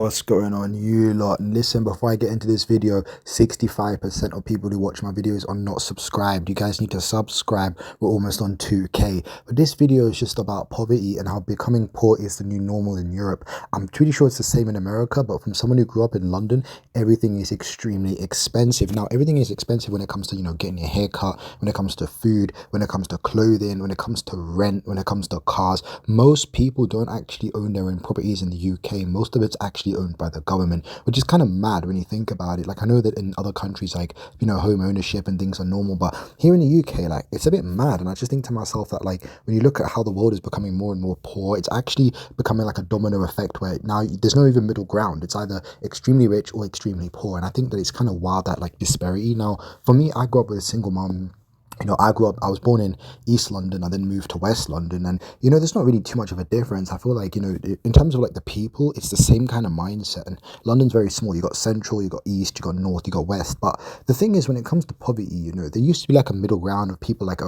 What's going on, you lot? And listen, before I get into this video, 65% of people who watch my videos are not subscribed. You guys need to subscribe. We're almost on 2K. But this video is just about poverty and how becoming poor is the new normal in Europe. I'm pretty sure it's the same in America, but from someone who grew up in London, everything is extremely expensive. Now, everything is expensive when it comes to, getting a haircut, when it comes to food, when it comes to clothing, when it comes to rent, when it comes to cars. Most people don't actually own their own properties in the UK. Most of it's actually owned by the government, which is kind of mad when you think about it. Like, I know that in other countries, like, home ownership and things are normal, but here in the UK, like, it's a bit mad. And I just think to myself that, like, when you look at how the world is becoming more and more poor, it's actually becoming like a domino effect where now there's no even middle ground. It's either extremely rich or extremely poor. And I think that it's kind of wild, that like disparity. Now, for me, I grew up with a single mom. I was born in East London. I then moved to West London. And, there's not really too much of a difference. I feel like, in terms of like the people, it's the same kind of mindset. And London's very small. You got Central, you got East, you got North, you got West. But the thing is, when it comes to poverty, there used to be like a middle ground of people like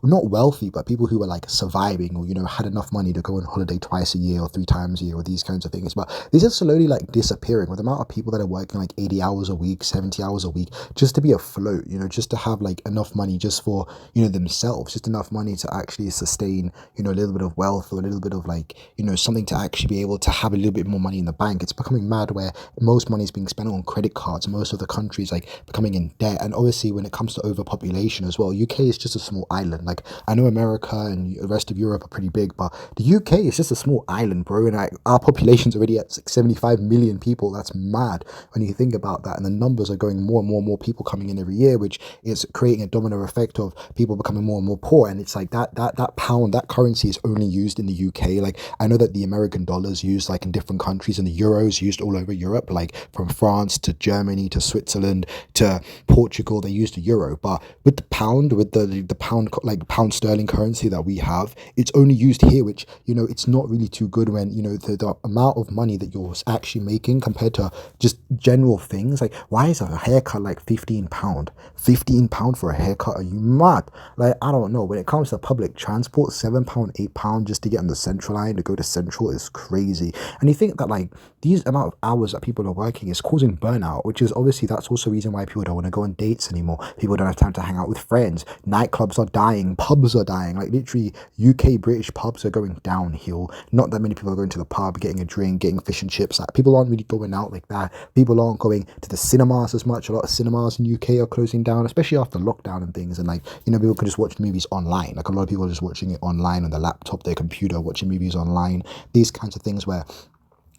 not wealthy, but people who were like surviving or, had enough money to go on holiday twice a year or 3 times a year or these kinds of things. But these are slowly like disappearing with the amount of people that are working like 80 hours a week, 70 hours a week, just to be afloat, just to have like enough money just for themselves, just enough money to actually sustain a little bit of wealth or a little bit of like something to actually be able to have a little bit more money in the bank. It's becoming mad where most money is being spent on credit cards. Most of the countries like becoming in debt. And obviously when it comes to overpopulation as well, UK is just a small island. Like, I know America and the rest of Europe are pretty big, but the UK is just a small island, bro. And our population's already at like 75 million people. That's mad when you think about that. And the numbers are going more and more and more people coming in every year, which is creating a domino effect of people becoming more and more poor. And it's like that pound, that currency is only used in the UK. Like, I know that the American dollar is used like in different countries, and the euro is used all over Europe, like from France to Germany to Switzerland to Portugal. They use the euro. But with the pound, with the pound, like pound sterling currency that we have, it's only used here, which it's not really too good when the amount of money that you're actually making compared to just general things. Like, why is a haircut like £15? £15 for a haircut? Are you mad? Like, I don't know. When it comes to public transport, £7, £8 just to get on the Central line to go to Central is crazy. And you think that like these amount of hours that people are working is causing burnout, which is obviously that's also a reason why people don't want to go on dates anymore. People don't have time to hang out with friends. Nightclubs are dying. Pubs are dying. Like, literally, UK British pubs are going downhill. Not that many people are going to the pub, getting a drink, getting fish and chips. Like, people aren't really going out like that. People aren't going to the cinemas as much. A lot of cinemas in UK are closing down, especially after lockdown and things. And like, people can just watch movies online. Like, a lot of people are just watching it online on their laptop, their computer, watching movies online. These kinds of things where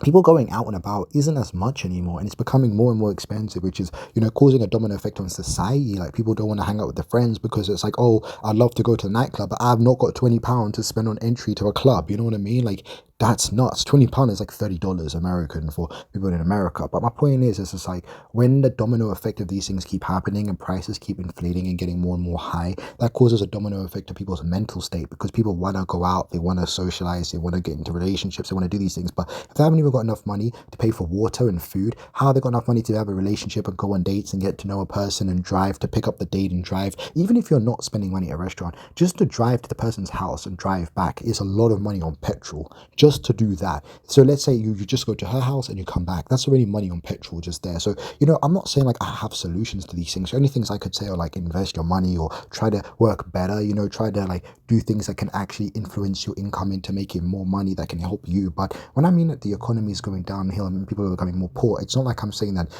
people going out and about isn't as much anymore, and it's becoming more and more expensive, which is causing a domino effect on society. Like, people don't want to hang out with their friends because it's like, oh, I'd love to go to the nightclub, but I've not got £20 to spend on entry to a club. You know what I mean? Like, that's nuts. £20 is like $30 American for people in America. But my point is, it's just like, when the domino effect of these things keep happening and prices keep inflating and getting more and more high, that causes a domino effect to people's mental state, because people want to go out, they want to socialize, they want to get into relationships, they want to do these things. But if they haven't even got enough money to pay for water and food, how have they got enough money to have a relationship and go on dates and get to know a person and drive to pick up the date and drive? Even if you're not spending money at a restaurant, just to drive to the person's house and drive back is a lot of money on petrol, just to do that. So let's say you just go to her house and you come back. That's already money on petrol just there. So, I'm not saying like I have solutions to these things. The only things I could say are like, invest your money or try to work better, try to like do things that can actually influence your income into making more money that can help you. But when I mean that the economy is going downhill and people are becoming more poor, it's not like I'm saying that,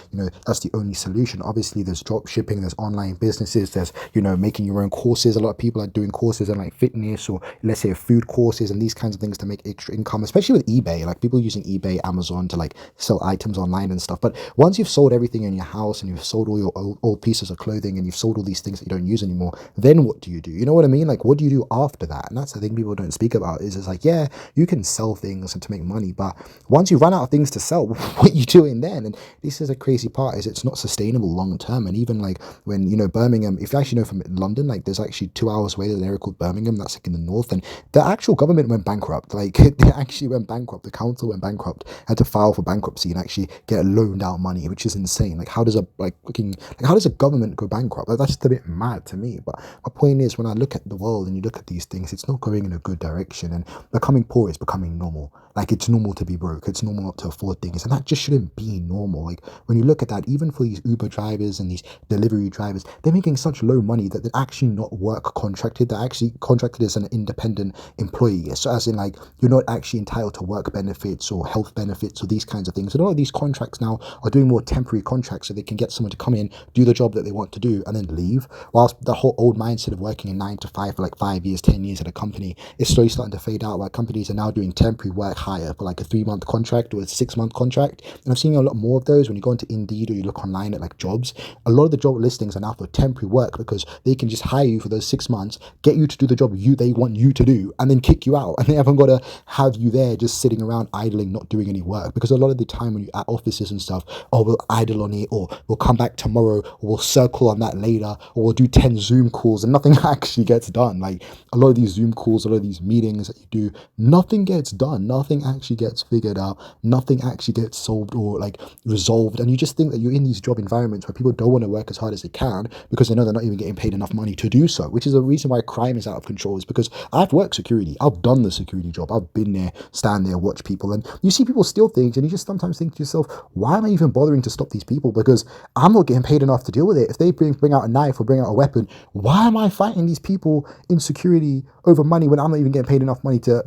that's the only solution. Obviously, there's drop shipping, there's online businesses, there's, making your own courses. A lot of people are doing courses in like fitness or, let's say, food courses and these kinds of things to make extra income, especially with eBay. Like, people using eBay, Amazon to like sell items online and stuff. But once you've sold everything in your house and you've sold all your old pieces of clothing and you've sold all these things that you don't use anymore, then what do you do? You know what I mean? Like, what do you do after that? And that's the thing people don't speak about, is it's like, yeah, you can sell things and to make money, but once you run out of things to sell, what are you doing then? And this is a crazy part, is it's not sustainable long term. And even like when, Birmingham, if you actually know from London, like there's actually 2 hours away, there's an area called Birmingham, that's like in the north, and the actual government went bankrupt. Like, they actually went bankrupt. The council went bankrupt, had to file for bankruptcy and actually get loaned out money, which is insane. Like, how does a government go bankrupt? Like, that's just a bit mad to me. But my point is, when I look at the world and you look at at these things, it's not going in a good direction. And becoming poor is becoming normal. Like, it's normal to be broke. It's normal not to afford things. And that just shouldn't be normal. Like, when you look at that, even for these Uber drivers and these delivery drivers, they're making such low money that they're actually not work contracted. They're actually contracted as an independent employee. So as in, like, you're not actually entitled to work benefits or health benefits or these kinds of things. And a lot of these contracts now are doing more temporary contracts so they can get someone to come in, do the job that they want to do, and then leave. Whilst the whole old mindset of working a 9 to 5 for like 5 years, 10 years at a company is slowly starting to fade out, where companies are now doing temporary work hire for like a 3 month contract or a 6 month contract. And I'm seeing a lot more of those when you go into Indeed or you look online at like jobs. A lot of the job listings are now for temporary work because they can just hire you for those 6 months, get you to do the job they want you to do, and then kick you out. And they haven't got to have you there just sitting around idling, not doing any work. Because a lot of the time when you're at offices and stuff, oh, we'll idle on it, or we'll come back tomorrow, or we'll circle on that later, or we'll do 10 Zoom calls, and nothing actually gets done. Like, a lot of these Zoom calls, a lot of these meetings that you do, nothing gets done. Nothing actually gets figured out. Nothing actually gets solved or like resolved. And you just think that you're in these job environments where people don't want to work as hard as they can because they know they're not even getting paid enough money to do so, which is a reason why crime is out of control. Is because I've worked security. I've done the security job. I've been there, stand there, watch people, and you see people steal things, and you just sometimes think to yourself, why am I even bothering to stop these people? Because I'm not getting paid enough to deal with it. If they bring out a knife or bring out a weapon, why am I fighting these people in security over money when I'm not even getting paid enough money to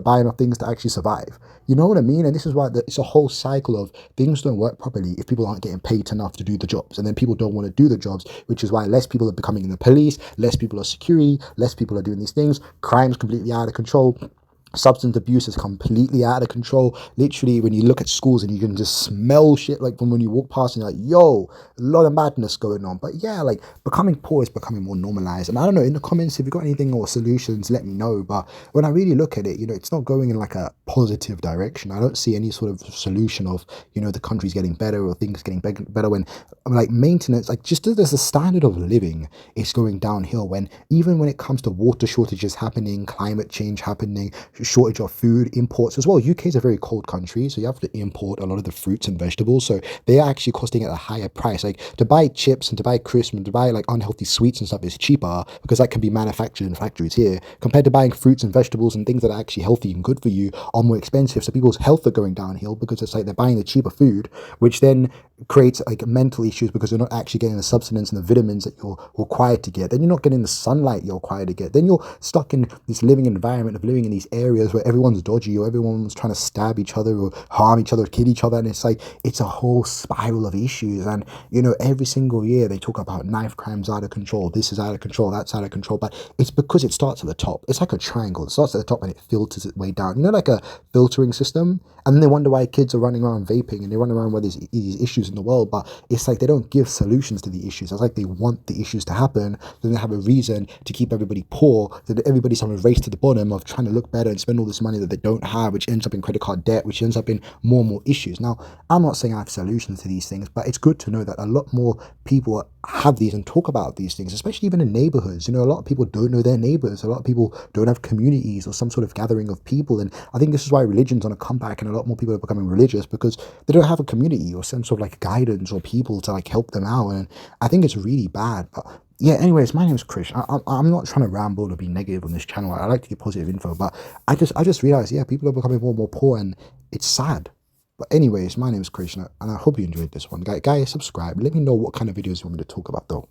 buy enough things to actually survive? You know what I mean? And this is why it's a whole cycle of things don't work properly if people aren't getting paid enough to do the jobs. And then people don't want to do the jobs, which is why less people are becoming in the police, less people are security, less people are doing these things. Crime's completely out of control. Substance abuse is completely out of control. Literally, when you look at schools and you can just smell shit like from when you walk past and you're like, yo, a lot of madness going on. But yeah, like, becoming poor is becoming more normalized. And I don't know, in the comments, if you've got anything or solutions, let me know. But when I really look at it, it's not going in like a positive direction. I don't see any sort of solution of, the country's getting better or things getting better when, like, maintenance, like, just as the standard of living is going downhill, when even when it comes to water shortages happening, climate change happening, shortage of food, imports as well. UK is a very cold country, so you have to import a lot of the fruits and vegetables, so they are actually costing at a higher price. Like, to buy chips and to buy crisps and to buy like unhealthy sweets and stuff is cheaper because that can be manufactured in factories here, compared to buying fruits and vegetables and things that are actually healthy and good for you are more expensive. So people's health are going downhill because it's like they're buying the cheaper food, which then creates like mental issues because you're not actually getting the substance and the vitamins that you're required to get. Then you're not getting the sunlight you're required to get. Then you're stuck in this living environment of living in these areas where everyone's dodgy or everyone's trying to stab each other or harm each other or kill each other. And it's like, it's a whole spiral of issues. And every single year they talk about knife crimes out of control, this is out of control, that's out of control. But it's because it starts at the top. It's like a triangle. It starts at the top and it filters its way down, like a filtering system. And then they wonder why kids are running around vaping and they run around where there's these issues in the world. But it's like they don't give solutions to the issues. It's like they want the issues to happen, then they have a reason to keep everybody poor, that everybody's on a race to the bottom of trying to look better and spend all this money that they don't have, which ends up in credit card debt, which ends up in more and more issues. Now, I'm not saying I have solutions to these things, but it's good to know that a lot more people have these and talk about these things, especially even in neighborhoods. A lot of people don't know their neighbors. A lot of people don't have communities or some sort of gathering of people. And I think this is why religion's on a comeback and a lot more people are becoming religious, because they don't have a community or some sort of like guidance or people to like help them out. And I think it's really bad. But yeah, anyways, my name is Krish. I'm not trying to ramble or be negative on this channel. I like to give positive info, but I just realized, yeah, people are becoming more and more poor, and it's sad. But anyways, my name is Krish, and I hope you enjoyed this one. Guys, subscribe. Let me know what kind of videos you want me to talk about, though.